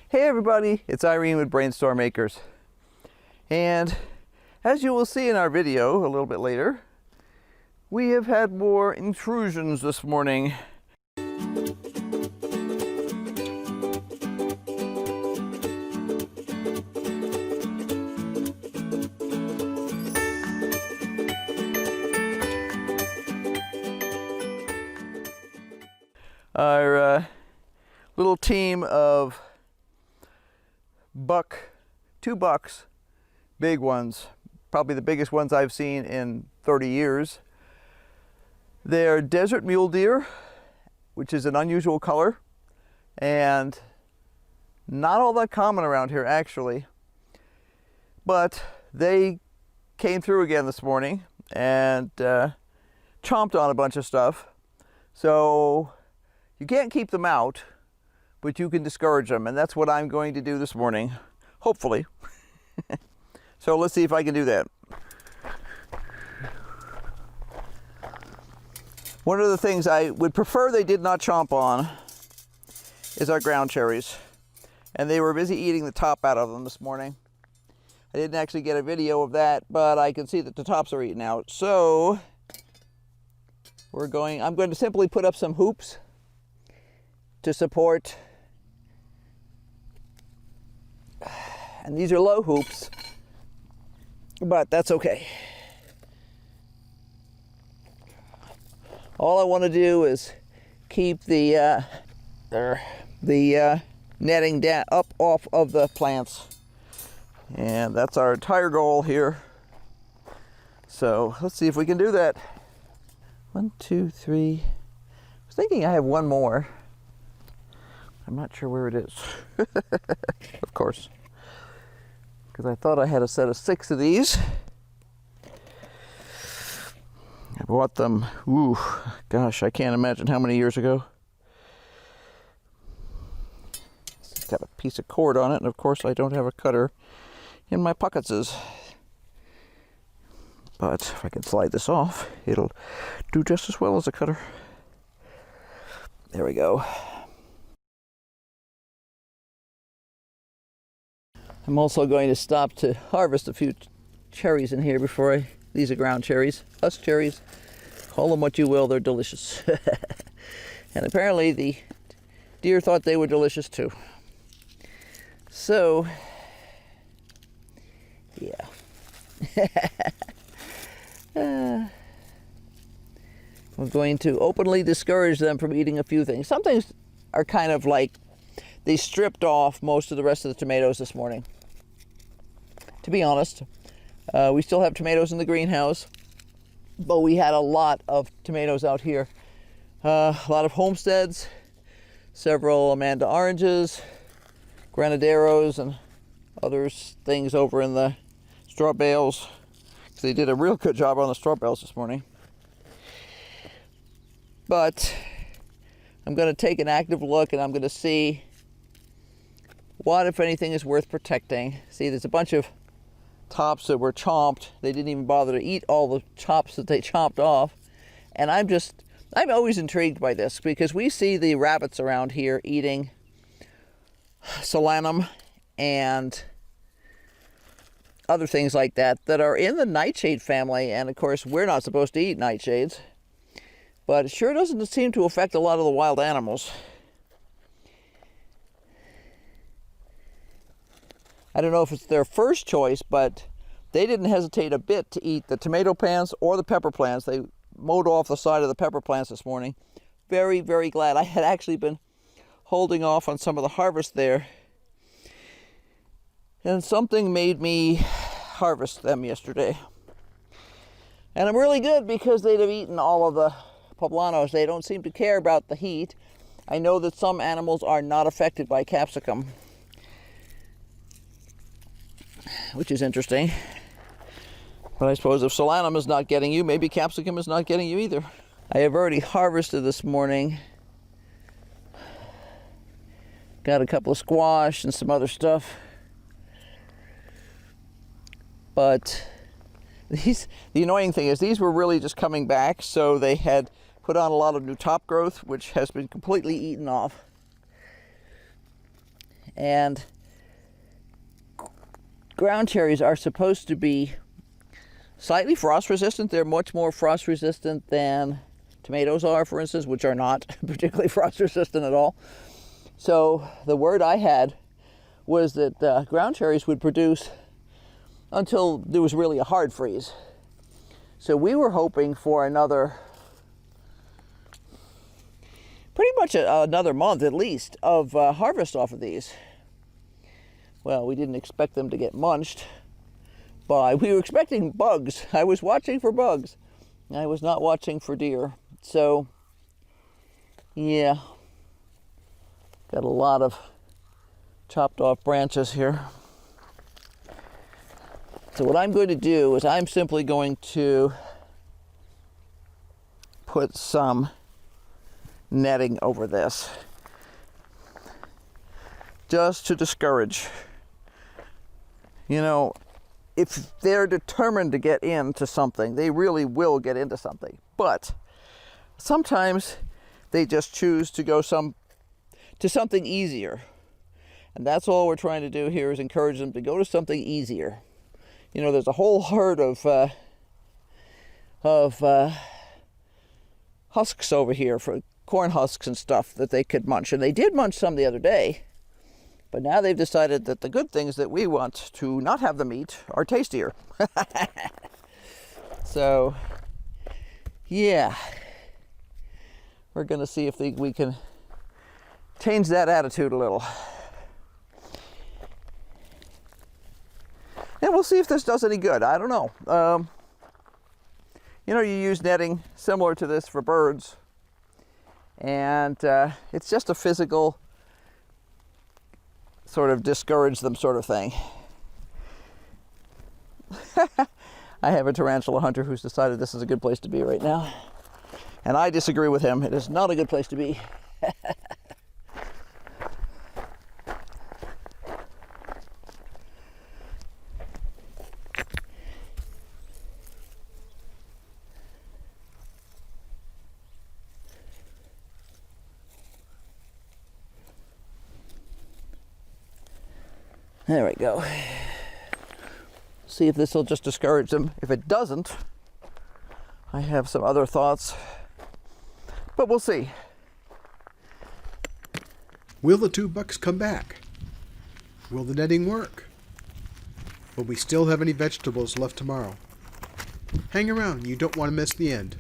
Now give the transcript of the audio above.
Hey everybody, it's Irene with BrainStormAcres. And as you will see in our video a little bit later, we have had more intrusions this morning. Our little team of two bucks, big ones, probably the biggest ones I've seen in 30 years. They're desert mule deer, which is an unusual color and not all that common around here actually. But they came through again this morning and chomped on a bunch of stuff. So you can't keep them out, but you can discourage them, and that's what I'm going to do this morning, hopefully. So let's see if I can do that. One of the things I would prefer they did not chomp on is our ground cherries, and they were busy eating the top out of them this morning. I didn't actually get a video of that, but I can see that the tops are eaten out. So I'm going to simply put up some hoops to support, and these are low hoops, but that's okay. All I want to do is keep the netting down up off of the plants, and that's our entire goal here. So let's see if we can do that. 1, 2, 3. I was thinking I have one more. I'm not sure where it is. Of course, because I thought I had a set of 6 of these. I bought them, ooh, gosh, I can't imagine how many years ago. It's got a piece of cord on it, and of course I don't have a cutter in my pockets. But if I can slide this off, it'll do just as well as a cutter. There we go. I'm also going to stop to harvest a few cherries in here before these are ground cherries, husk cherries. Call them what you will, they're delicious. And apparently the deer thought they were delicious too. So, yeah. We're going to openly discourage them from eating a few things. Some things are kind of like they stripped off most of the rest of the tomatoes this morning. To be honest, we still have tomatoes in the greenhouse, but we had a lot of tomatoes out here. A lot of homesteads, several Amanda oranges, granaderos, and other things over in the straw bales. They did a real good job on the straw bales this morning. But I'm going to take an active look, and I'm going to see what, if anything, is worth protecting. See, there's a bunch of tops that were chomped. They didn't even bother to eat all the tops that they chomped off. And I'm always intrigued by this, because we see the rabbits around here eating solanum and other things like that are in the nightshade family, and of course we're not supposed to eat nightshades, but it sure doesn't seem to affect a lot of the wild animals. I don't know if it's their first choice, but they didn't hesitate a bit to eat the tomato plants or the pepper plants. They mowed off the side of the pepper plants this morning. Very, very glad. I had actually been holding off on some of the harvest there, and something made me harvest them yesterday. And I'm really good, because they'd have eaten all of the poblanos. They don't seem to care about the heat. I know that some animals are not affected by capsicum, which is interesting. But I suppose if solanum is not getting you, maybe capsicum is not getting you either. I have already harvested this morning. Got a couple of squash and some other stuff. But the annoying thing is these were really just coming back, so they had put on a lot of new top growth, which has been completely eaten off. And ground cherries are supposed to be slightly frost resistant. They're much more frost resistant than tomatoes are, for instance, which are not particularly frost resistant at all. So the word I had was that ground cherries would produce until there was really a hard freeze. So we were hoping for another, pretty much another month at least, of harvest off of these. Well, we didn't expect them to get munched by, we were expecting bugs. I was watching for bugs. I was not watching for deer. So, yeah, got a lot of chopped off branches here. So what I'm going to do is I'm simply going to put some netting over this, just to discourage. You know, if they're determined to get into something, they really will get into something. But sometimes they just choose to go to something easier. And that's all we're trying to do here, is encourage them to go to something easier. You know, there's a whole herd of husks over here, for corn husks and stuff that they could munch. And they did munch some the other day. But now they've decided that the good things that we want to not have them eat are tastier. So, yeah. We're going to see if we can change that attitude a little. And we'll see if this does any good. I don't know. You know, you use netting similar to this for birds. And it's just a physical sort of discourage them sort of thing. I have a tarantula hunter who's decided this is a good place to be right now. And I disagree with him. It is not a good place to be. There we go. See if this will just discourage them. If it doesn't, I have some other thoughts. But we'll see. Will the 2 bucks come back? Will the netting work? Will we still have any vegetables left tomorrow? Hang around, you don't want to miss the end.